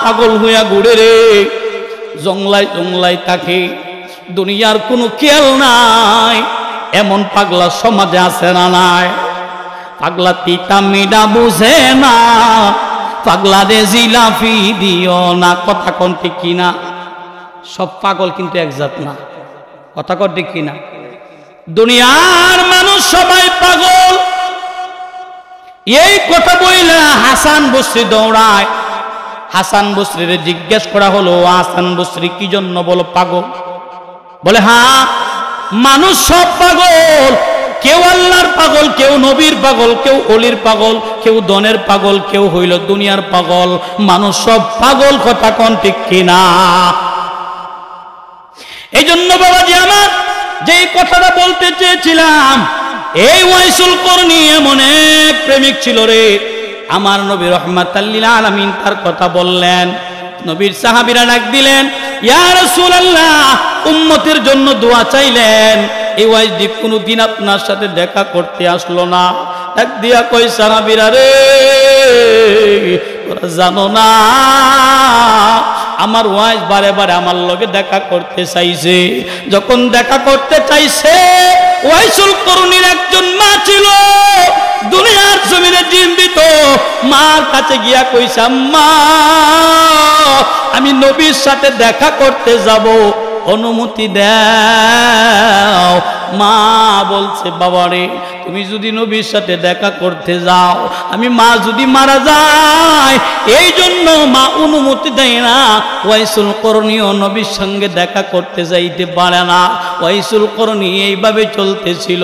পাগল হইয়া ঘুরে রে, জংলায় জংলায় থাকে, দুনিয়ার কোনো খেয়াল নাই। এমন পাগলা সমাজে আছে না নাই? পাগলা তিতা মিডা বুঝে না, পাগলা রে জিলাপি দিও না। কথা কোন ঠিক কিনা? সব পাগল কিন্তু একজাত না। কথা কোন ঠিক কিনা? দুনিয়ার মানুষ সবাই পাগল। এই কথা বইলা হাসান বসরি দৌড়ায়। হাসান বসরিরে জিজ্ঞেস করা হলো, হাসান বসরি কি জন্য বলো পাগল? বলে হ্যাঁ, মানুষ সব পাগল। কেউ আল্লাহর পাগল, কেউ নবীর পাগল, কেউ অলির পাগল, কেউ দনের পাগল, কেউ হইল দুনিয়ার পাগল। মানুষ সব পাগল। কথা কোন ঠিক কিনা? এই জন্য বাবাজি আমার যে কথাটা বলতে চেয়েছিলাম, এই ওয়াইসুল করনি এমন এক প্রেমিক ছিল রে। আমার নবী রাহমাতাল লিল আলামিন তার কথা বললেন। নবীর সাহাবীরা ডাক দিলেন, ইয়া রাসূলুল্লাহ, উম্মতের জন্য দোয়া চাইলেন। এই ওয়াইসদি কোনদিন আপনার সাথে দেখা করতে আসলো না। ডাক দিয়া কই, সাহাবীরা রে, তোরা জানো না আমার ওয়াইস বারে বারে আমার লগে দেখা করতে চাইছে। যখন দেখা করতে চাইছে, ওয়াইসুল করনির একজন মা ছিল দুনিয়ার জমিনে জীবিত। মার কাছে গিয়া কইছে, মা আমি নবীর সাথে দেখা করতে যাব, অনুমতি দাও। মা বলছে, বাবারে তুমি যদি নবীর সাথে দেখা করতে যাও, আমি মা যদি মারা যায়, এই জন্য মা অনুমতি দেয় না। ওয়াইসুল করনিও নবীর সঙ্গে দেখা করতে যাইতে পারে না। ওয়াইসুল করনি এইভাবে চলতেছিল।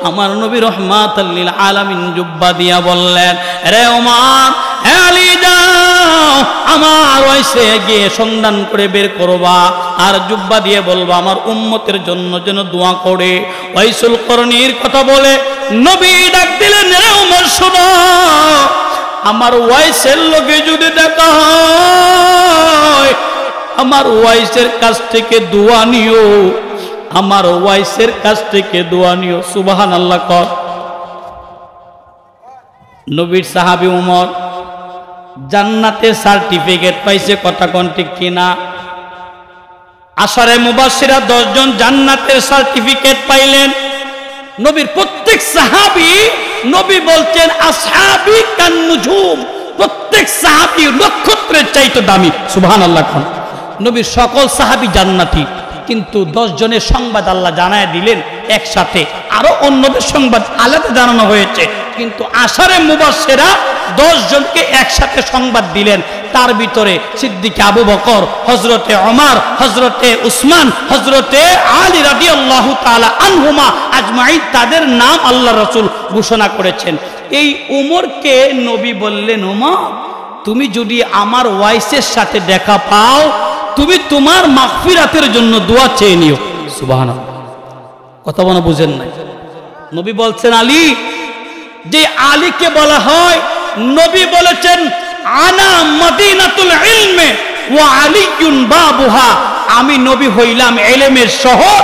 আমার নবী রাহমাতাল লিল আলামিন জুব্বা দিয়া বললেন, রে ওমর, হে আলী, যাও আমার ওয়াইসে গিয়ে সন্ধান করে বের করবা, আর জুব্বা দিয়ে বলবা আমার উম্মতের জন্য যেন দোয়া করে। ওয়াইসুল করনির কথা বলে নবী ডাক দিলেন, রে ওমর শোনো, আমার ওয়াইসের লগে যদি দেখা হয়, আমার ওয়াইসের কাছ থেকে দোয়া নিও, আমার ওয়াইসের কাছ থেকে দোয়া নিও। সুবহানাল্লাহ কর। নবীর সাহাবী ওমর জান্নাতে সার্টিফিকেট পাইছে। কথা কোন ঠিক কিনা? আশারে মুবাশশিরা 10 জন জান্নাতের সার্টিফিকেট পাইলেন। নবীর প্রত্যেক সাহাবী, নবী বলছেন আসহাবী কান নুজুম, প্রত্যেক সাহাবী নক্ষত্রের চাইতে দামি। সুবহানাল্লাহ খান। নবীর সকল সাহাবী জান্নাতি, কিন্তু 10 জনের সংবাদ আল্লাহ জানায় দিলেন একসাথে। আরো অন্যদের সংবাদ আলাদা জানানো হয়েছে, কিন্তু আশারে মুবাশশিরা 10 জনকে একসাথে সংবাদ দিলেন। তার ভিতরে সিদ্দিক আবু বকর, হযরতে ওমর, হযরতে উসমান, হযরতে আলী রাদিয়াল্লাহু তাআলা আনহুমা আজমাইন, তাদের নাম আল্লাহ রাসূল ঘোষণা করেছেন। এই ওমরকে নবী বললেন, ওমর তুমি যদি আমার ওয়াইসের সাথে দেখা পাও, তুমি তোমার মাগফিরাতের জন্য দোয়া চেয়ে নিও। সুবহানাল্লাহ। কথা মনে বুঝেন নাই? নবী বলছেন আলী, যে আলীকে বলা হয়, নবী বলেছেন আনা মদিনাতুল ইলমে ওয়া আলিয়ুন বাবুহা, আমি নবী হইলাম ইলমের শহর,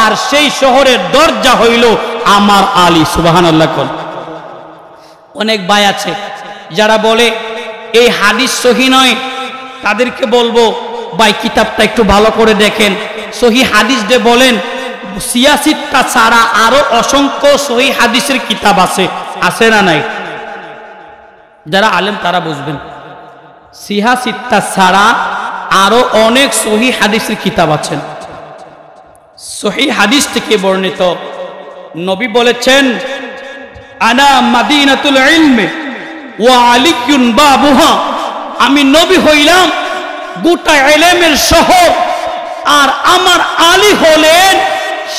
আর সেই শহরের দরজা হইল আমার আলী। সুবহানাল্লাহ। অনেক ভাই আছে যারা বলে এই হাদিস সহিহ নয়, তাদেরকে বলবো ভাই কিতাবটা একটু ভালো করে দেখেন। সহিহ হাদিস দিয়ে বলেন, সিয়াসিতটা ছাড়া আরো অসংখ্য সহিহ হাদিসের কিতাব আছে, আছে না নাই? যারা আলেম তারা বুঝবেন, সিয়াসিতটা ছাড়া আরো অনেক সহিহ হাদিসের কিতাব আছেন। সহিহ হাদিস থেকে বর্ণিত, নবী বলেছেন আনা মাদিনাতুল ইলমে ওয়া আলিয়ুন বাবুহা, আমি নবী হইলাম গোটা ইলমের শহর, আর আমার আলী হলেন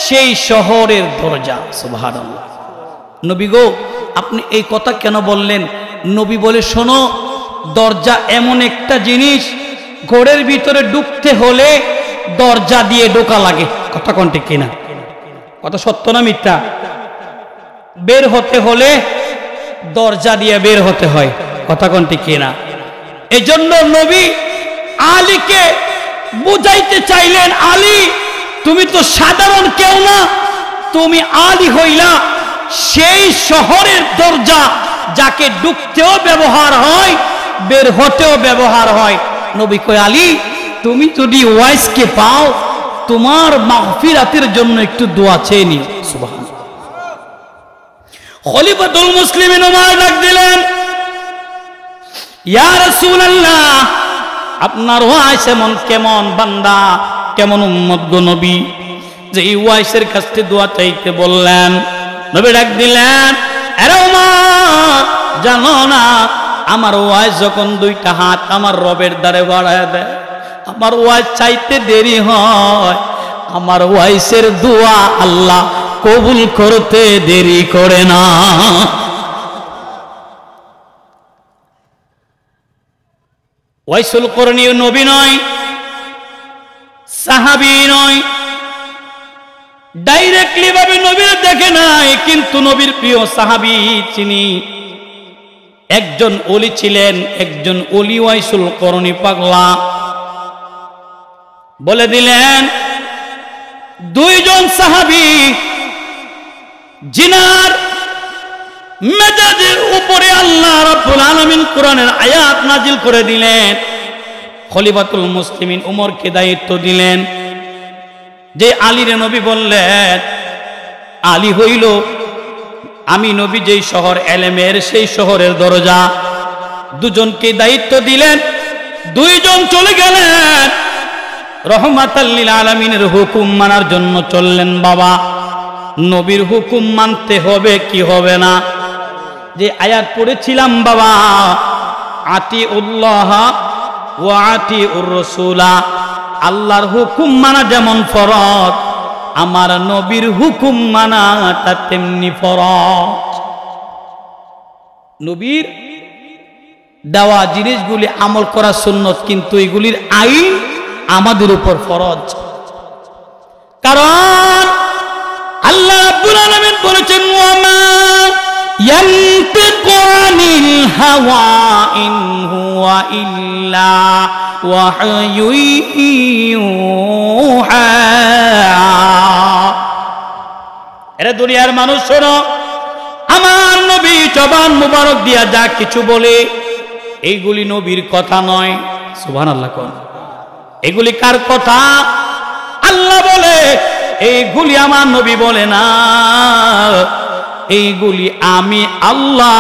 সেই শহরের দরজা। সুবহানাল্লাহ। নবী গো, আপনি এই কথা কেন বললেন? নবী বলে, শোনো, দরজা এমন একটা জিনিস, ঘরের ভিতরে ঢুকতে হলে দরজা দিয়ে ঢোকা লাগে। কথা কোন ঠিক কিনা? কথা সত্য না মিথ্যা? বের হতে হলে দরজা দিয়ে বের হতে হয়। কথা কোন ঠিক কিনা? এজন্য নবী আলীকে বুঝাইতে চাইলেন, আলী তুমি তো সাধারণ কেউ না, তুমি আলী হইলা সেই শহরের দরজা, যাকে ঢুকতেও ব্যবহার হয়, বের হতেও ব্যবহার হয়। নবী কয় আলী তুমি যদি ওয়াইসকে পাও তোমার মাগফিরাতের জন্য একটু দোয়া চেয়ে নিও। সুবহানাল্লাহ। খলিফাতুল মুসলিমিন ওমর ডাক দিলেন, ইয়া রাসূলুল্লাহ, আপনার ওয়াইস এমন কেমন বান্দা, কেমন উম্মত গো নবী, যে এই ওয়াইসের কাছ থেকে দোয়া চাইতে বললেন। নবী ডাক দিলেন, আরে ওমর, জানো না আমার ওয়াইস যখন দুইটা হাত আমার রবের দ্বারে বাড়ায় দেয়, আমার ওয়াইস চাইতে দেরি হয়, আমার ওয়াইসের দোয়া আল্লাহ কবুল করতে দেরি করে না। ওয়াইসুল করণী নবী নয়, সাহাবী নয়, ডাইরেক্টলি ভাবে নবীর দেখে নাই, কিন্তু নবীর প্রিয় সাহাবী চিনি। একজন ওলি ছিলেন, একজন ওলি ওয়াইসুল করণী পাগলা। বলে দিলেন দুইজন সাহাবী জিনার মেজাজের উপরে আল্লাহ রাব্বুল আলামিন কোরআনের আয়াত নাজিল করে দিলেন। খলিফাতুল মুসলিমিন উমরকে দায়িত্ব দিলেন যে আলীরে নবী বললেন, আলী হইল আমি নবী যেই শহর এলেমের সেই শহরের দরজা। দুজনকে দায়িত্ব দিলেন, দুইজন চলে গেলেন রহমাতাল লিল আলামিনের হুকুম মানার জন্য চললেন। বাবা, নবীর হুকুম মানতে হবে কি হবে না? যে আয়াত পড়েছিলাম বাবা, আতিউল্লাহ ওয়া আতিউর রাসূলা, আল্লাহর হুকুম মানা যেমন ফরজ, আমার নবীর হুকুম মানাটা তেমনি ফরজ। নবীর দেওয়া জিনিসগুলি আমল করা সুন্নত, কিন্তু এগুলির আইন আমাদের উপর ফরজ। কারণ আল্লাহ রাব্বুল আলামিন বলেছেন, ওয়ামা ইয়ানতিকু আনিল হাওয়া ইন হুয়া ইল্লা ওয়াহয়ুন ইউহা। এরে দুনিয়ার মানুষ শোনো, আমার নবী জবান মুবারক দিয়া যা কিছু বলে এইগুলি নবীর কথা নয়। সুবহানাল্লাহ। কোন এগুলি কার কথা? আল্লাহ বলে, এইগুলি আমার নবী বলে না, এইগুলি আমি আল্লাহ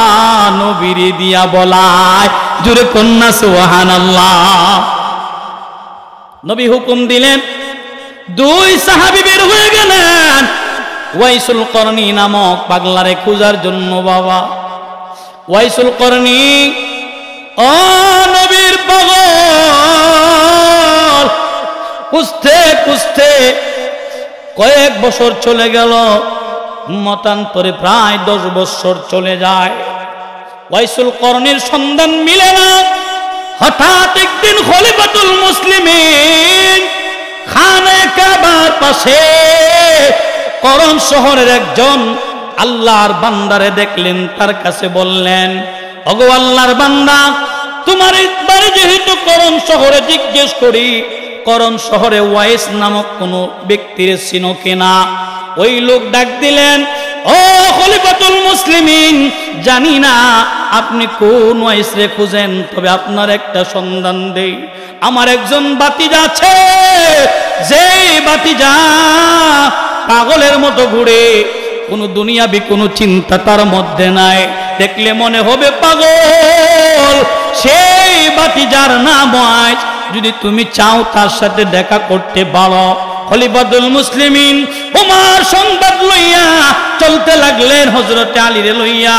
নবীর দিয়া বলাই। জোরে কন্যা সুবহানাল্লাহ। নবী হুকুম দিলেন, দুই সাহাবী বের হয়ে গেলেন ওয়াইসুল করণী নামক পাগলারে খোঁজার জন্য। বাবা, ওয়াইসুল করণী ও নবীর পাগল, খুঁজতে খুঁজতে কয়েক বছর চলে গেল, মতান্তরে প্রায় 10 বছর চলে যায়। ওয়াইসুল করণীর সন্ধান মিলে না। হঠাৎ একদিন খলিফাতুল মুসলিমিন খানে কাবার পাশে করণ শহরের একজন আল্লাহর বান্দারে দেখলেন, তার কাছে বললেন, ওগো আল্লাহর বান্দা, তোমার বাড়ি যেহেতু করণ শহরে, জিজ্ঞেস করি করণ শহরে ওয়াইস নামক কোন ব্যক্তির চিনো কিনা? ওই লোক ডাক দিলেন, ও খলিফাতুল মুসলিমিন, জানি না আপনি কোন ওয়াইসরে খুঁজেন, তবে আপনার একটা সন্ধান দেই। আমার একজন ভাতিজা আছে, যে ভাতিজা পাগলের মতো ঘুরে, কোনো দুনিয়াবি কোনো চিন্তা তার মধ্যে নাই, দেখলে মনে হবে পাগল। সেই ভাতিজার নাম ওয়াইস। যদি তুমি চাও তার সাথে দেখা করতে পারো। খলিফাতুল মুসলিমিন ওমর সংবাদ লইয়া চলতে লাগলেন হযরতে আলীরে লইয়া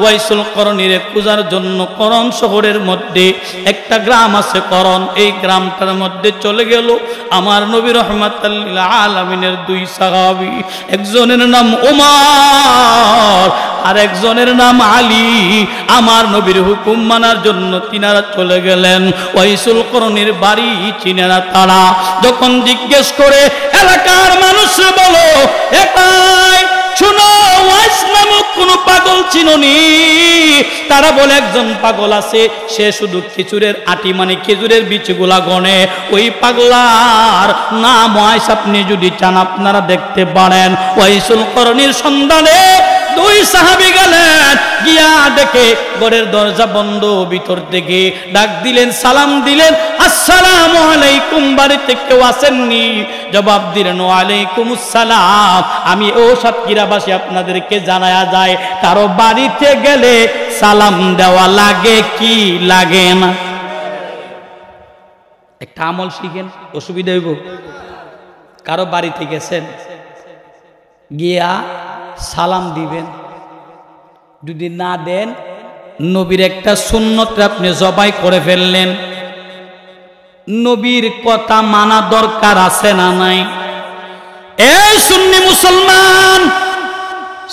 ওয়াইসুল করণীরে খোঁজার জন্য। করণ শহরের মধ্যে একটা গ্রাম আছে করণ, এই গ্রামটার মধ্যে চলে গেল আমার নবী রাহমাতাল লিল আলামিনের দুই সাহাবী। একজনের নাম ওমর আর একজনের নাম আলী। আমার নবীর হুকুম মানার জন্য তিনারা চলে গেলেন। ওয়াইসুল করণীর বাড়ি চিনে না তারা। যখন জিজ্ঞেস করে এলাকার মানুষরা বলো, এটাই শুনো, ওয়াইস নামক কোন পাগল চিনোনি? তারা বলে একজন পাগল আছে, সে শুধু খেজুরের আটি মানে খেজুরের বীজগুলা গনে। ওই পাগলার নাম ওয়াইস, আপনি যদি চান আপনারা দেখতে পারেন। ওয়াইসুল করণীর সন্ধানে দুই সাহাবী গেলেন, গিয়া দেখে ঘরের দরজা বন্ধ, ভিতর থেকে ডাক দিলেন, সালাম দিলেন, আসসালামু আলাইকুম, বাড়িতে কেউ আসেননি? জবাব দিলেন, ওয়ালাইকুমুস সালাম, আমি ও সাতক্ষীরাবাসী আপনাদেরকে জানায়া যায়, কারো বাড়িতে গেলে সালাম দেওয়া লাগে কি লাগে না? একটা আমল শিখেন, অসুবিধা হইব? কারো বাড়িতে গেছেন, গিয়া সালাম দিবেন, যদি না দেন নবীর একটা সুন্নত আপনি জবাই করে ফেললেন। নবীর কথা মানা দরকার আছে না নাই? এই সুন্নি মুসলমান,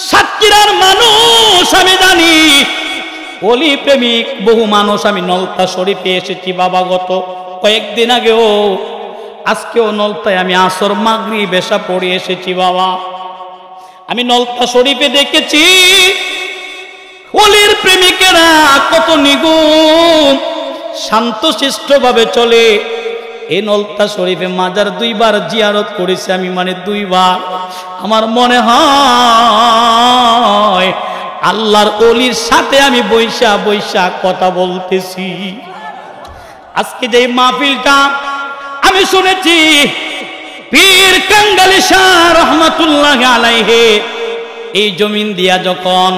সাতক্ষীরার মানুষ আমি জানি, ওলি প্রেমিক বহু মানুষ। আমি নলতা শরীফে এসেছি বাবা, গত কয়েকদিন আগেও, আজকেও নলতায় আমি আসর মাগরিব এশা পড়ে এসেছি বাবা। আমি নলতা শরীফে দেখেছি ওলির প্রেমিকেরা কত নিগুণ শান্তশিষ্ট ভাবে চলে। এই নলতা শরীফে মাজার দুইবার জিয়ারত করেছি আমি, মানে দুইবার। আমার মনে হয় আল্লাহর ওলির সাথে আমি বৈশা বৈশা কথা বলতেছি। আজকে যে মাহফিলটা আমি শুনেছি, পীর কাঙ্গালি শাহ রহমাতুল্লাহ আলাইহি এই জমিন দিয়া যখন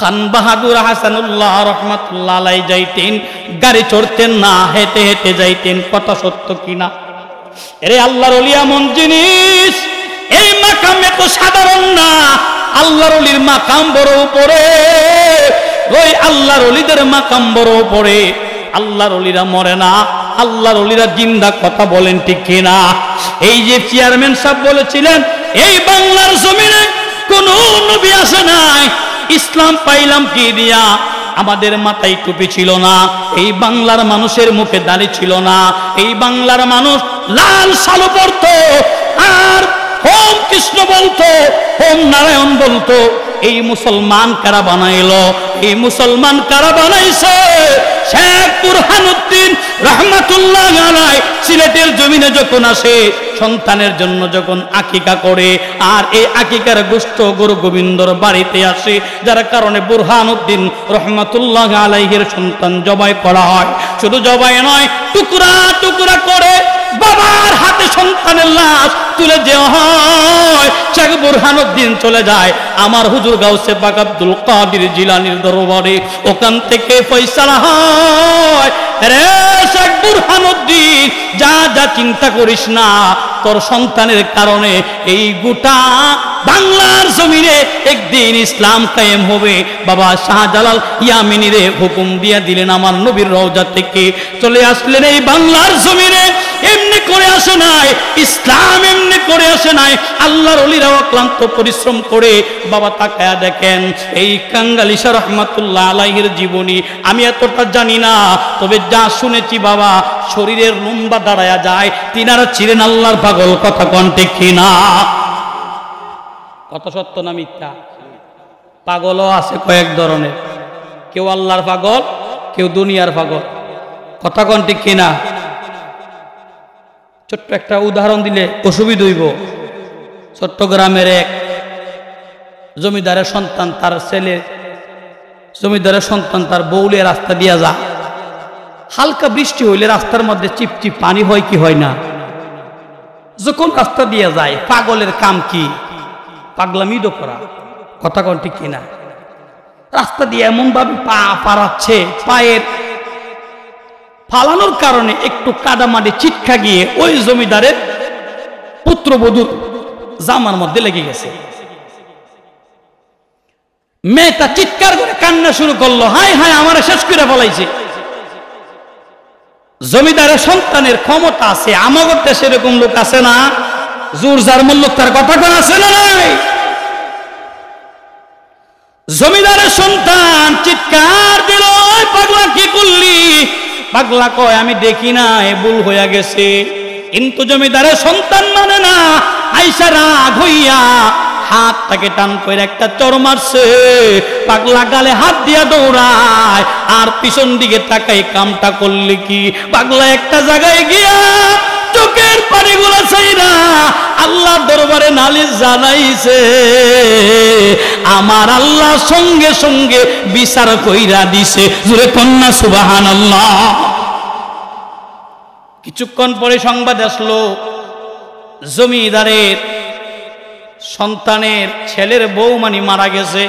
খান বাহাদুর হাসানুল্লাহ রহমাতুল্লাহ আলাইহি যাইতেন, গাড়ি চড়তেন না, হেঁটে হেঁটে যাইতেন। কথা সত্য কিনা? এরে আল্লাহর ওলি এমন জিনিস, এই মাকামে তো সাধারণ না, আল্লাহর ওলির মাকাম বড় উপরে, ওই আল্লাহর ওলিদের মাকাম বড় উপরে। আল্লাহর ওলিরা মরে না, আল্লাহর ওলিরা জিন্দা। কথা বলেন ঠিক কিনা? এই যে চেয়ারম্যান সাহেব বলেছিলেন, এই বাংলার জমিনে কোন নবী আসে নাই, ইসলাম পাইলাম কি দিয়া? আমাদের মাথায় টুপি ছিল না, এই বাংলার মানুষের মুখে দাড়ি ছিল না, এই বাংলার মানুষ লাল শালু পরতো, আর ওম কৃষ্ণ বলতো, ওম নারায়ণ বলতো। এই মুসলমান কারা বানাইলো? এই মুসলমান কারা বানাইছে? শেখ বুরহানুদ্দিন রহমাতুল্লাহ আলাইহি সিলেটের জমিনে যখন আসে, সন্তানের জন্য যখন আকিকা করে, আর এই আকিকার গোশত গুরু গোবিন্দর বাড়িতে আসে, যার কারণে বুরহানুদ্দিন রহমাতুল্লাহ আলাইহির সন্তান জবাই করা হয়। শুধু জবাই নয়, টুকরা টুকরা করে বাবার হাতে সন্তানের লাশ তুলে দেওয়া হয়। শেখ বুরহানুদ্দিন চলে যায় আমার হুজুর গাউসে পাক আব্দুল কাদের জিলানীর দরবারে, ওখান থেকে ফয়সালা হয়, রে শেখ বুরহানুদ্দিন, যা যা চিন্তা করিস না, তোর সন্তানের কারণে এই গোটা বাংলার জমিনে একদিন ইসলাম কায়েম হবে। বাবা শাহজালাল ইয়ামিনীরে হুকুম দিয়া দিলেন, আমার নবীর রওজা থেকে চলে আসলেন এই বাংলার জমিনে। এমনি করে আসে নাই, ইসলাম এমনি করে আসে নাই, আল্লাহর ওলিরাও ক্লান্ত পরিশ্রম করে। বাবা তাকায়া দেখেন এই কাঙ্গালি শাহ রহমাতুল্লাহ আলাইহির জীবনী। আমি এতটা জানি না, তবে যা শুনেছি বাবা, শরীরের লম্বা দাঁড়ায়া যায়, তিনারা ছিলেন আল্লাহর পাগল। কথা কোন ঠিক কিনা? কত সত্য না মিথ্যা? পাগলও আছে কয়েক ধরনের, কেউ আল্লাহর পাগল, কেউ দুনিয়ার পাগল। কথা কোন ঠিক কিনা? ছোট্ট একটা উদাহরণ দিলে অসুবিধা হইব। চট্টগ্রামের এক জমিদারের সন্তান, তার ছেলে জমিদারের সন্তান তার বউলে রাস্তা দিয়া যা, হালকা বৃষ্টি হইলে রাস্তার মধ্যে চিপচিপ পানি হয় কি হয় না? যখন রাস্তা দিয়া যায়, পাগলের কাম কি? পাগলামি তো করা। কথা কোন ঠিক কিনা? রাস্তা দিয়ে এমন ভাবে পা পাড়াচ্ছে, পায়ের ফালানোর কারণে একটু কাদামাটি চিটকা গিয়ে ওই জমিদারের পুত্রবধূর জামার মধ্যে লেগে গেছে। মেয়েটা চিৎকার করে কান্না শুরু করলো, হায় হায় আমার শেষ করে ফলাইছে। জমিদারের সন্তানের ক্ষমতা আছে, আমাদের দেশে এরকম লোক আছে না? জোর যার মূল্য তার কথা কোন আছে না নাই? জমিদারের সন্তান চিৎকার দিল, পাগলা কি করলি? পাগলা কয় আমি দেখি না, ভুল হইয়া গেছে। কিন্তু জমিদারের সন্তান মানে না, আইসা রাগ হইয়া হাত তাকে টান করে একটা চড় মারছে। পাগলা গালে হাত দিয়া দৌড়ায়, আর পিছন দিকে তাকাই কামটা করলে কি? পাগলা একটা জায়গায় গিয়া চোখের পানিগুলো ছাইরা আল্লাহ দরবারে নালিশ জানাইছে, আমার আল্লাহ সঙ্গে সঙ্গে বিচার কইরা দিছে। জোরে কন্যা সুবহানাল্লাহ। কিছুক্ষণ পরে সংবাদ আসলো, জমিদারের সন্তানের ছেলের বউমানি মারা গেছে।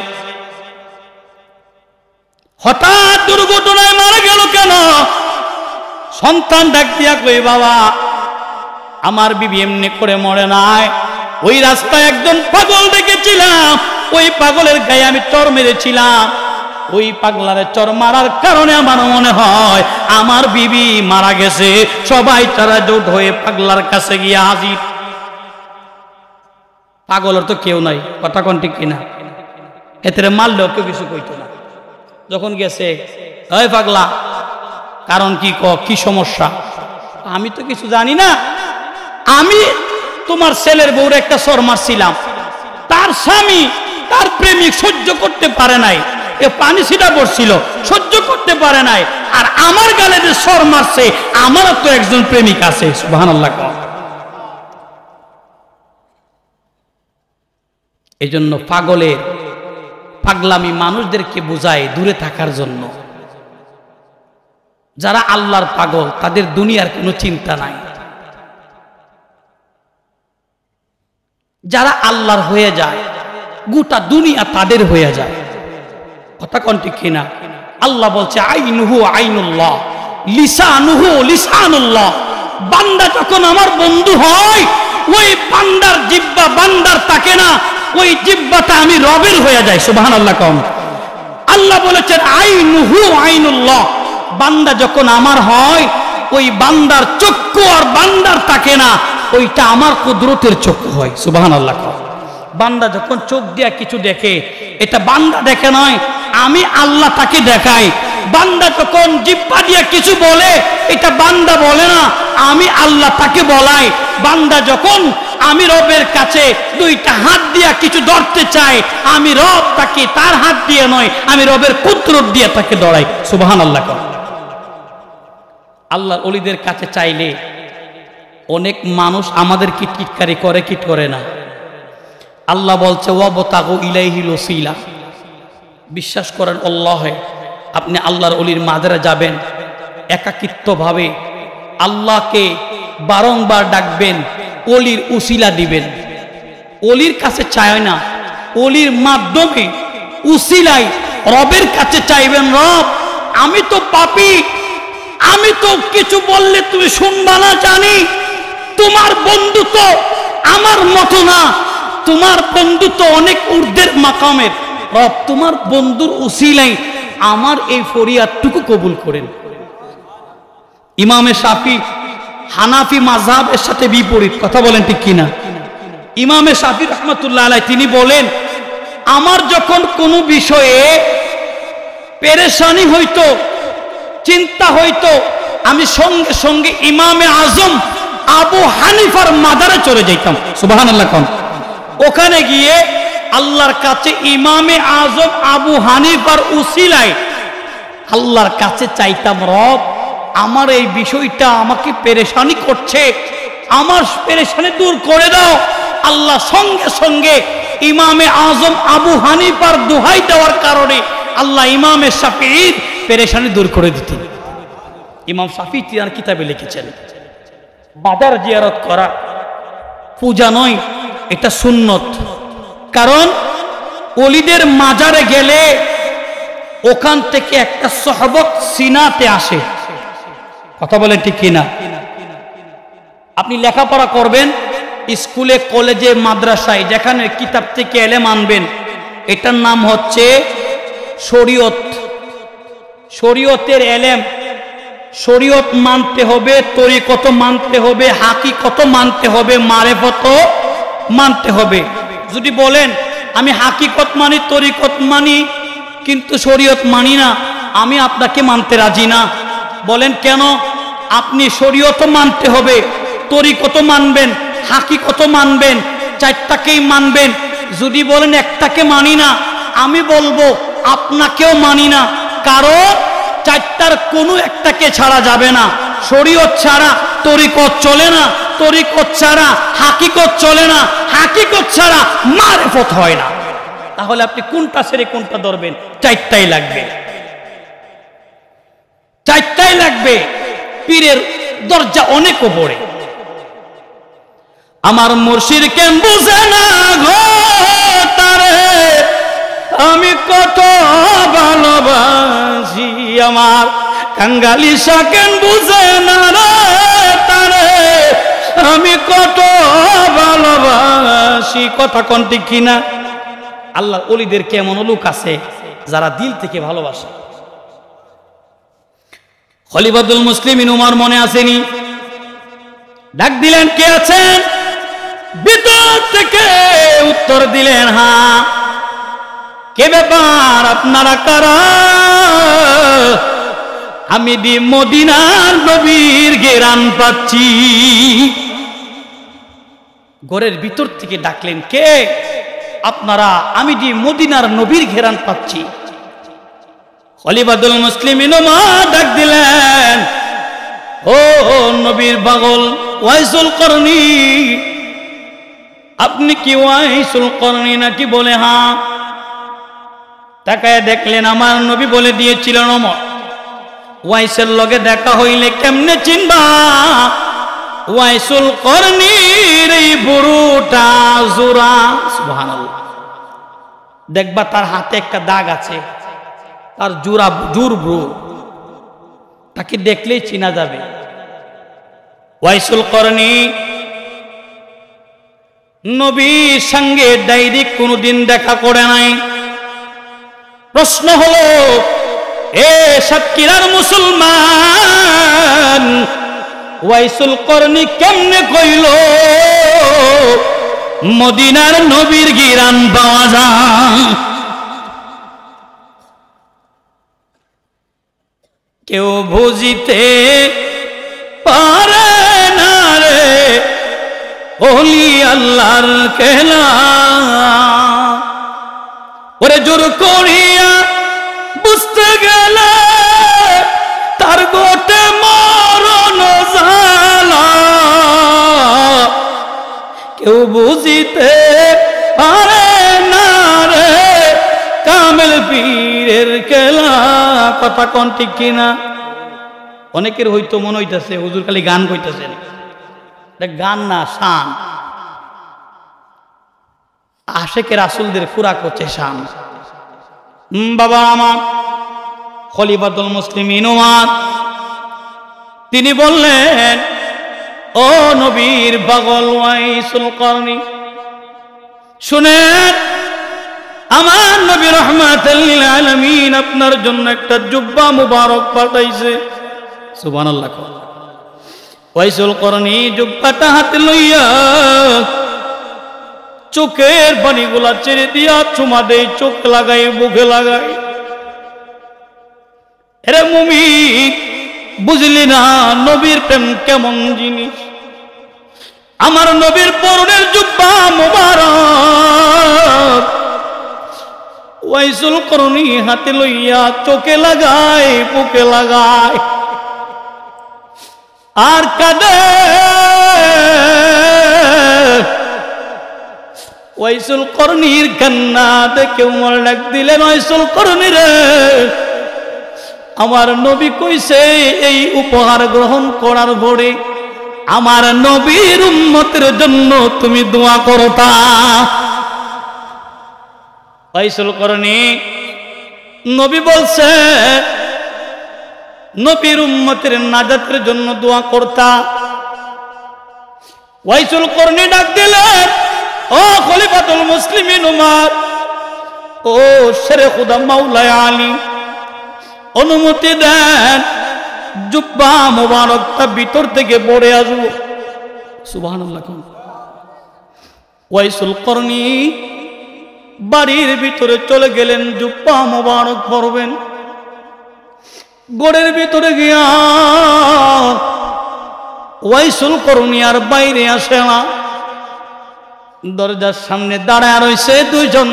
হঠাৎ দুর্ঘটনায় মারা গেল কেন? সন্তান ডাক দিয়া কই, বাবা আমার বিবি এমনি করে মরে নাই, ওই রাস্তায় একজন পাগল দেখেছিলাম, ওই পাগলের গায়ে আমি চর মেরেছিলাম, ওই পাগলারে চর মারার কারণে আমার মনে হয় আমার বিবি মারা গেছে। সবাই তারা জোট হয়ে পাগলার কাছে গিয়ে হাজির। পাগলের তো কেউ নাই, কথা কোন ঠিক কিনা? এতে মারলেও কেউ কিছু কইতো না। যখন গেছে, ওই পাগলা কারণ কি, কি সমস্যা? আমি তো কিছু জানি না, আমি তোমার ছেলের বউর একটা সর মারছিলাম, তার স্বামী তার প্রেমিক সহ্য করতে পারে নাই, এ পানি ছিটা পড়ছিল, সহ্য করতে পারে নাই, আর আমার গালে যে সর মারছে আমারও তো একজন প্রেমিক আছে। সুবহানাল্লাহ। এই জন্য পাগলামি মানুষদেরকে বোঝায় দূরে থাকার জন্য। যারা আল্লাহর পাগল তাদের দুনিয়ার কোনো চিন্তা নাই। যারা আল্লাহর হয়ে যায় গোটা দুনিয়া তাদের হয়ে যায়। কথা কোন ঠিক কিনা? আল্লাহ বলছে আইনুহু আইনুল্লাহ, লিসানুহু লিসানুল্লাহ। বান্দা যখন আমার বন্ধু হয়, ওই বান্দার জিহ্বা বান্দার থাকে না, ওই জিহ্বাটা আমি রবের হয়ে যায়। সুবহানাল্লাহ। কম আল্লাহ বলেছেন আইনুহু আইনুল্লাহ, বান্দা যখন আমার হয়, ওই বান্দার চক্ষু আর বান্দার থাকে না, ওইটা আমার কুদরতের চক্ষু হয়। সুবহানাল্লাহ। বান্দা যখন চোখ দিয়া কিছু দেখে, এটা বান্দা দেখে নয়, আমি আল্লাহ তাকে দেখাই। বান্দা যখন জিহ্বা দিয়া কিছু বলে, এটা বান্দা বলে না, আমি আল্লাহ তাকে বলাই। বান্দা যখন আমি রবের কাছে দুইটা হাত দিয়া কিছু ধরতে চাই, আমি রব তাকে তার হাত দিয়ে নয়, আমি রবের কুদরত দিয়ে তাকে ধরাই। সুবহানাল্লাহ। আল্লাহর ওলিদের কাছে চাইলে অনেক মানুষ আমাদেরকে টিটকারি করে, কি করে না? আল্লাহ বলছে ওয়াবতাগু ইলাইহিল ওসিলা। বিশ্বাস করেন আল্লাহে, আপনি আল্লাহর ওলির মাজারে যাবেন, একাকিত্বভাবে আল্লাহকে বারংবার ডাকবেন, ওলির উসিলা দিবেন। ওলির কাছে চায় না, ওলির মাধ্যমে উসিলাই রবের কাছে চাইবেন। রব আমি তো পাপী, আমি তো কিছু বললে তুমি শুনবা না জানি, তোমার বন্ধু তো আমার মতো না, তোমার বন্ধু তো অনেক ঊর্ধ্বের মাকামের। রব তোমার বন্ধুর উসিলাই আমার এই ফরিয়াদটুকু কবুল করেন। ইমামে শাফি হানাফি মাযহাবের সাথে বিপরীত, কথা বলেন ঠিক কিনা? ইমামে শাফি রাহমাতুল্লাহ আলাইহি তিনি বলেন, আমার যখন কোনো বিষয়ে পেরেশানি হইতো, চিন্তা হইতো, আমি সঙ্গে সঙ্গে ইমামে আজম আবু হানিফার মাজারে চলে যাইতাম। সুবহানাল্লাহ। ওখানে গিয়ে আল্লাহর কাছে ইমামে আজম আবু হানিফার উসিলায় আল্লাহর কাছে চাইতাম, রব আমার এই বিষয়টা আমাকে পেরেশানি করছে, আমার পেরেশানি দূর করে দাও। আল্লাহ সঙ্গে সঙ্গে ইমামে আজম আবু হানিফার দোহাই দেওয়ার কারণে আল্লাহ ইমামে শাফিঈর পেরেশানি দূর করে দিতেন। ইমাম শাফিঈ তার কিতাবে লিখেছেন, বাজার জিয়ারত করা পূজা নয়, এটা সুন্নত। কারণ ওলিদের মাজারে গেলে ওখান থেকে একটা সহবত সিনাতে আসে। কথা বলেন ঠিক কিনা? আপনি লেখাপড়া করবেন স্কুলে, কলেজে, মাদ্রাসায়, যেখানে কিতাব থেকে এলেম আনবেন, এটার নাম হচ্ছে শরীয়ত। শরীয়তের এলেম, শরীয়ত মানতে হবে, তরিকত মানতে হবে, হাকিকত মানতে হবে, মারেফত মানতে হবে। যদি বলেন আমি হাকিকত মানি, তরিকত মানি, কিন্তু শরীয়ত মানি না, আমি আপনাকে মানতে রাজি না। বলেন কেন? আপনি শরীয়ত মানতে হবে, তরিকত মানবেন, হাকিকত মানবেন, চারটাকেই মানবেন। যদি বলেন একটাকে মানি না, আমি বলবো আপনাকেও মানি না, কারণ চারটার কোনো একটাকে ছাড়া যাবে না। শরীয়ত ছাড়া তরিকত চলে না, তরিকত ছাড়া হাকিকত চলে না, হাকিকত ছাড়া মারিফত হয় না। তাহলে আপনি কোনটা ছেড়ে কোনটা ধরবেন? চারটাই লাগবে, চারটাই লাগবে। পীরের দরজা অনেক উপরে। আমার মুর্শিদ কেন বুঝে না গো তারে আমি কত ভালোবাসি, আমার কাঙ্গালি কেন বুঝে না রে তারে আমি কত ভালোবাসি। কথা কোন ঠিক কিনা? আল্লাহ ওলিদের কেমন লোক আছে যারা দিল থেকে ভালোবাসে। খলিফাতুল মুসলিমিন উমর মনে আসেনি? ডাক দিলেন, কে আছেন? ভিতর থেকে উত্তর দিলেন, হ্যাঁ। কে ব্যাপার, আপনারা কারা? আমি মদিনার নবীর ঘেরান পাচ্ছি। ঘরের ভিতর থেকে ডাকলেন, কে আপনারা? আমি মদিনার নবীর ঘেরান পাচ্ছি। খলিফাতুল মুসলিমিন উমর ডাক দিলেন, ও নবীর পাগল ওয়াইসুল করনি, আপনি কি ওয়াইসুল করনি নাকি? বলে হ্যাঁ। তাকায় দেখলেন আমার নবী বলে দিয়েছিলেন, ওমর ওয়াইসের লগে দেখা হইলে কেমনে চিনবা? ওয়াইসুল করনির এই বুড়োটা জোড়া, সুবহানাল্লাহ, দেখবা তার হাতে একটা দাগ আছে, তার জোড়া জোর ব্রু, তাকে দেখলেই চিনা যাবে। ওয়াইসুল করনি নবীর সঙ্গে ডাইরেক্ট কোনোদিন দেখা করে নাই। প্রশ্ন হলো, এ সাতক্ষীরার মুসলমান, ওয়াইসুল করনি কেমনে কইল মদিনার নবীর ঘিরান পাওয়া যায়? কেউ বুঝিতে পারে না রে ওলি আল্লাহর খেলা। ওরে জোর করিয়া বুঝতে গেলে তার গোটে মরণ জ্বালা। কেউ বুঝিতে পারে না রে কামেল পীরের খেলা। কথা কোন ঠিক কিনা? অনেকের হয়তো মনে হইতেছে হুজুর খালি গান কইতেছেন। গান না, শান। আশেকের রাসূলদের খুরাক হচ্ছে শান। বাবা আমার খলিফাতুল মুসলিমিন উমর তিনি বললেন, ও নবীর পাগল ওয়াইসুল করনি, শুনেন আমার নবী রাহমাতাল লিল আলামিন আপনার জন্য একটা জুব্বা মুবারক পাঠাইছে। সুবহানাল্লাহ। ওয়াইসুল করনি জুব্বাটা হাতে লইয়া চোখের পানিগুলা ছেড়ে দিয়া চুমা দেয়, চোখ লাগাই, বুকে লাগাই। এরে মুমিন, বুঝলি না নবীর প্রেম কেমন জিনিস? আমার নবীর পরনের জুব্বা মুবারক ওয়াইসুল করনি হাতে লইয়া চোখে লাগায়, বুকে লাগায় আর কাঁদে। ওয়াইসুল করনির কান্না দেখে উমর ডাক দিলেন, ওয়াইসুল করনি রে, আমার নবী কইছে এই উপহার গ্রহণ করার পরে আমার নবীর উম্মতের জন্য তুমি দোয়া করতা। ওয়াইসুল করনি নবী বলছে নবীর উম্মতের নাজাতের জন্য দোয়া করতা। ওয়াইসুল করনি ডাক দিলেন, ও খলিফাতুল মুসলিমিন উমর, ও শেরে খুদা মাওলায় আলী, অনুমতি দেন জুব্বা মুবারকটা ভিতর থেকে পড়ে আসবো। সুবহানাল্লাহ। ওয়াইসুল করনি বাড়ির ভিতরে চলে গেলেন, জুব্বা মুবারক পরবেন। গড়ের ভিতরে গিয়া ওয়াইসুল করনি আর বাইরে আসে না। দরজার সামনে দাঁড়ায় রয়েছে দুইজন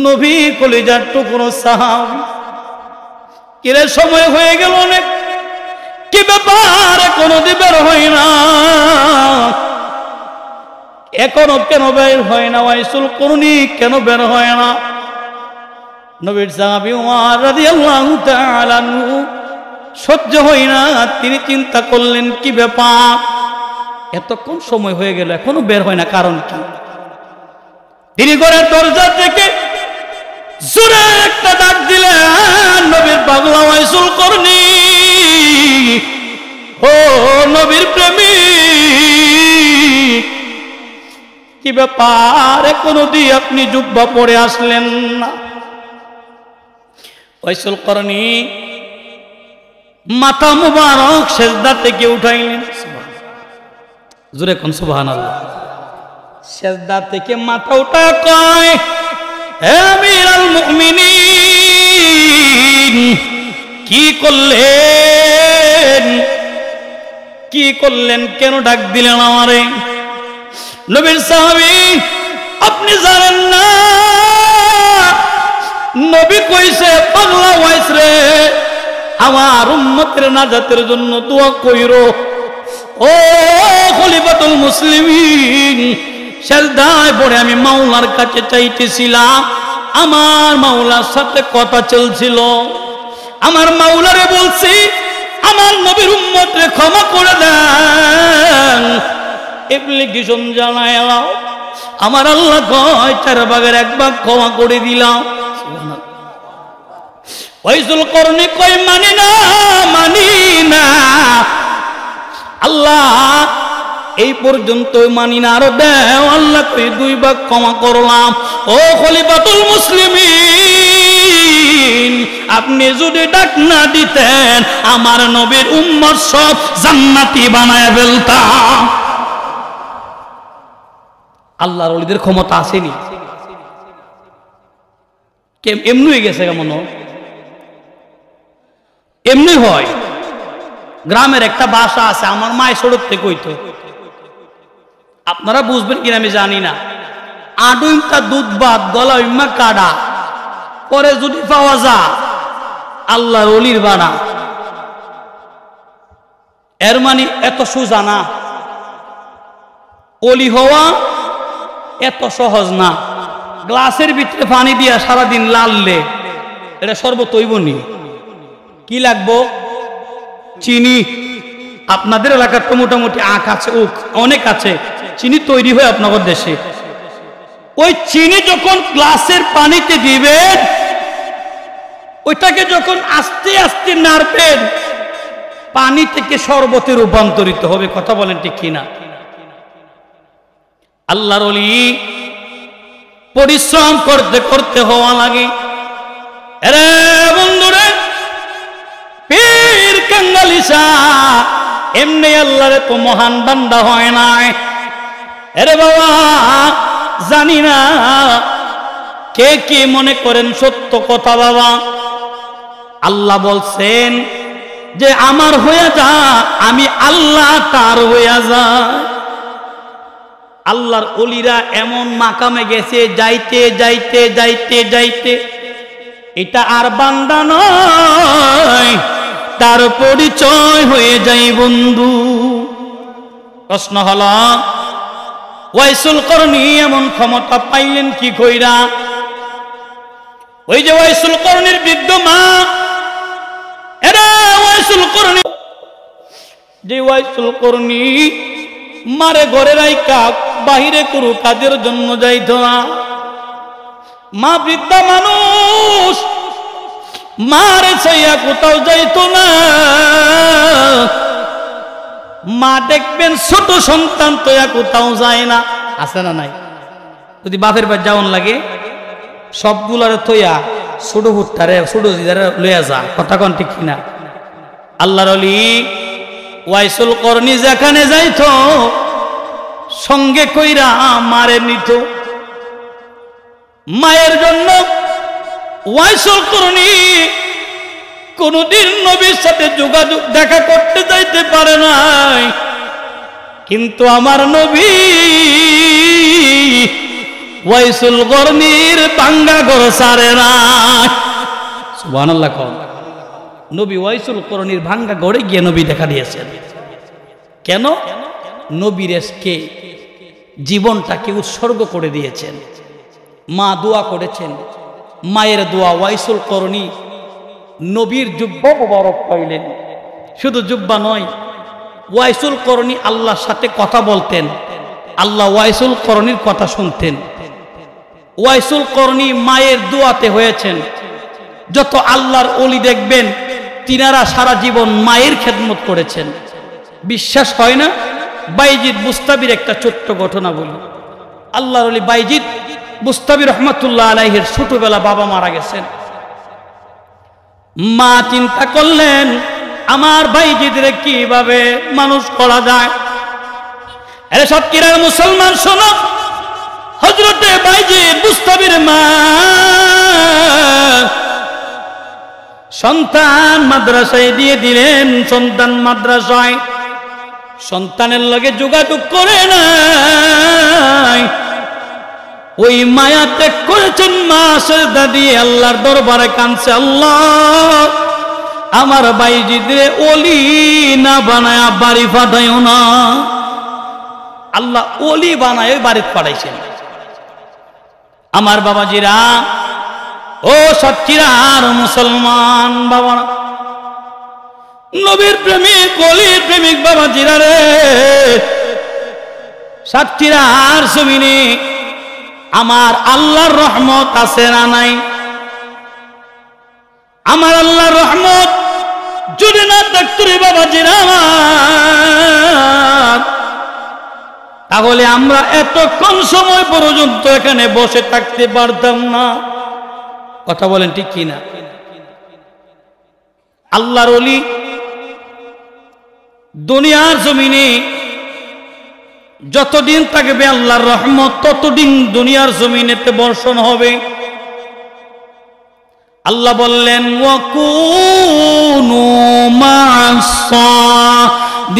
নবী কলিজার টুকরো সাহাবী। কিরে সময় হয়ে গেল অনেক, কি ব্যাপার এখনো বের হই না? এখনো কেন বের হয় না? ওয়াইসুল করনি কেন বের হয় না? নবীর সাহাবী ওমর রাদিয়াল্লাহু তাআলা আনহু সহ্য হয় না, তিনি চিন্তা করলেন কি ব্যাপার, এতক্ষণ সময় হয়ে গেল এখনো বের হয় না, কারণ কি? তিনি ঘরের দরজা থেকে জোরে একটা ডাক দিলেন, নবীর পাগলা ওয়াইসুল করনি, ও নবীর প্রেমিক, কি ব্যাপার এখনো দিয়ে আপনি জুব্বা পরে আসলেন না? ওয়াইসুল করনি মাথা মুবারক সেজদা থেকে উঠাইলেন, জোরে কোন সুবহানাল্লাহ। সেজদা থেকে মাথা উঠা কয়, হে আমিরুল মুমিনিন, কি করলেন, কি করলেন, কেন ডাক দিলেন আমারে? নবীর সাহাবী, আপনি জানেন না নবী কইছে, পাগলা ওয়াইস রে, আমার উম্মতের নাজাতের জন্য দোয়া কইরো। ও খলিফাতুল মুসলিমিন, সেজদায় পড়ে আমি মাওলার কাছে চাইতেছিলাম, আমার মাওলার সাথে কথা চলছিল, আমার মাওলারে বলছি আমার নবীর উম্মতরে ক্ষমা করে দেন, অ্যাপ্লিকেশন জানায় দাও। আমার আল্লাহ কয় 4 ভাগের 1 ভাগ ক্ষমা করে দিলাম। ওয়াইসুল করনি কই মানি না, মানি না আল্লাহ, এই পর্যন্ত মানি না, আরো দেও আল্লাহ, কই 2 ভাগ ক্ষমা করলাম। ও খলিফাতুল মুসলিমিন, আপনি যদি ডাক না দিতেন আমার নবীর উম্মত সব জান্নাতি বানায় ফেলতাম। আল্লাহর ওলিদের ক্ষমতা আসেনি, এমনি হয়ে গেছে, কেমন এমনি হয়। গ্রামের একটা ভাষা আছে, আমার মায়ের ছোট থেকে কইতো, আপনারা বুঝবেন কিনা আমি জানি না, আডুইমটা দুধ ভাত গলা ইম্মা কাডা পরে যদি পাওয়া যা আল্লাহর ওলির বানা। এর মানে এত সোজা না, ওলি হওয়া এত সহজ না। গ্লাসের ভিতরে পানি দিয়া সারাদিন লাললে এটা শরবত হইবনি, কি লাগবো? চিনি। আপনাদের এলাকার তো মোটামুটি আখ আছে, ওক অনেক আছে, চিনি তৈরি হয় আপনাদের দেশে। ওই চিনি যখন গ্লাসের পানিতে দিবেন, ওইটাকে যখন আস্তে আস্তে নাড়বেন, পানি থেকে শরবতে রূপান্তরিত হবে। কথা বলেন ঠিক কিনা? আল্লাহর ওলি পরিশ্রম করতে করতে হওয়া লাগে। আরে বন্ধুরে, পীর কাঙ্গালি শাহ এমনি আল্লাহর তো মহান বান্দা হয় নাই। আরে বাবা, জানি না কে কি মনে করেন সত্য কথা বাবা। আল্লাহ বলছেন যে আমার হয়ে যা, আমি আল্লাহ তার হয়ে যা। আল্লাহর ওলিরা এমন মাকামে গেছে, যাইতে যাইতে যাইতে যাইতে এটা আর বান্দা নয়, তার পরিচয় হয়ে যায় বন্ধু। প্রশ্ন হলো, ওয়াইসুল করনি এমন ক্ষমতা পাইলেন কি কইরা? ওই যে ওয়াইসুল করনির বৃদ্ধ মা, এরা ওয়াইসুল করনি, যে ওয়াইসুল করনি মারে ঘরে রাইকা বাহিরে কোনো কাজের জন্য যাইত না। মা বৃদ্ধা মানুষ, মারে ছাইয়া কোথাও যাইত না। মা দেখবেন ছোট সন্তান তো কোথাও যায় না, আছে না নাই? যদি বাপের বাড়ি যাওয়ান লাগে সবগুলার থইয়া ছোট ভুট্টারে ছোট জিদারে লইয়া যা। কথা কন ঠিক কিনা? আল্লাহর ওলি ওয়াইসুল করনি যেখানে যাইত সঙ্গে কইরা মারে নিত। মায়ের জন্য ওয়াইসুল করনি কোনদিন নবীর সাথে যোগাযোগ দেখা করতে যাইতে পারে নাই, কিন্তু আমার নবী ওয়াইসুল করনির ভাঙ্গা ঘর ছাড়ে না। সুবহানাল্লাহ। নবী ওয়াইসুল করনির ভাঙ্গা ঘরে গিয়ে নবী দেখা দিয়েছেন। কেন? নবীর এসকে জীবনটাকে উৎসর্গ করে দিয়েছেন। মা দোয়া করেছেন, মায়ের দোয়া ওয়াইসুল করণী নবীর জুব্বা মোবারক পাইলেন। শুধু জুব্বা নয়, ওয়াইসুল করণী আল্লাহর সাথে কথা বলতেন, আল্লাহ ওয়াইসুল করণীর কথা শুনতেন। ওয়াইসুল করণী মায়ের দোয়াতে হয়েছেন। যত আল্লাহর ওলি দেখবেন তিনারা সারা জীবন মায়ের খেদমত করেছেন। বিশ্বাস হয় না? বাইজিদ বুস্তাবির একটা ছোট্ট ঘটনা বলি। আল্লাহর ওলি বাইজিদ বুস্তাবি রহমাতুল্লাহ আলাইহির ছোটবেলা বাবা মারা গেছেন। মা চিন্তা করলেন আমার বাইজিদরে কিভাবে মানুষ করা যায়। আরে সব কিরার মুসলমান শোনো, হযরতে বাইজিদ বুস্তাবির মা সন্তান মাদ্রাসায় দিয়ে দিলেন। সন্তান মাদ্রাসায় সন্তানের লগে যোগাযোগ করে নাই। ওই মায়া ত্যাগ করেছেন। মা সেজদা দিয়ে আল্লাহর দরবারে কাঁদছে, আল্লাহ আমার বাইজিদরে ওলি না বানায়া বাড়ি পাঠাইও না। আল্লাহ ওলি বানায় বাড়িতে পাঠাইছেন। আমার বাবাজিরা, ও সত্যিকার মুসলমান বাবারা, নবীর প্রেমিক ওলির প্রেমিক বাবাজিরা রে, সত্যিকার জমিনে আমার আল্লাহর রহমত আছে না নাই? আমার আল্লাহর রহমত যদি না থাকতো রে বাবাজিরা আমার, তাহলে আমরা এতক্ষণ সময় পর্যন্ত এখানে বসে থাকতে পারতাম না। কথা বলেন ঠিক কিনা? আল্লাহর ওলি দুনিয়ার জমিনে যতদিন থাকবে আল্লাহর রহমত ততদিন দুনিয়ার জমিনেতে বর্ষণ হবে। আল্লাহ বললেন ওয়াকুনু মা'আস সাদিকিন,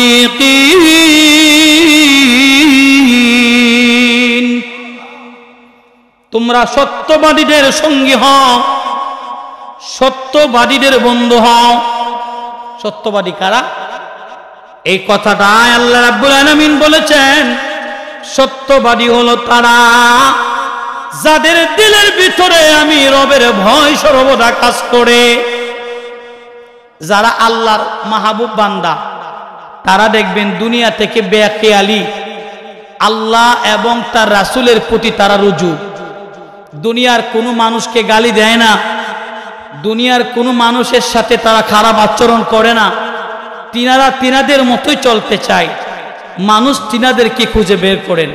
তোমরা সত্যবাদীদের সঙ্গী হও, সত্যবাদীদের বন্ধু হও। সত্যবাদী কারা? এই কথাটা আল্লাহ রাব্বুল আলামিন বলেছেন। সত্যবাদী হলো তারা যাদের দিলের ভিতরে আমি রবের ভয় সর্বদা কাজ করে। যারা আল্লাহর মাহবুব বান্দা তারা দেখবেন দুনিয়া থেকে বেখেয়ালি, আল্লাহ এবং তার রাসূলের প্রতি তারা রুজু। দুনিয়ার কোনো মানুষকে গালি দেয় না, দুনিয়ার কোনো মানুষের সাথে তারা খারাপ আচরণ করে না। তিনারা তিনাদের মতোই চলতে চায়। মানুষ তিনাদেরকে খুঁজে বের করেন।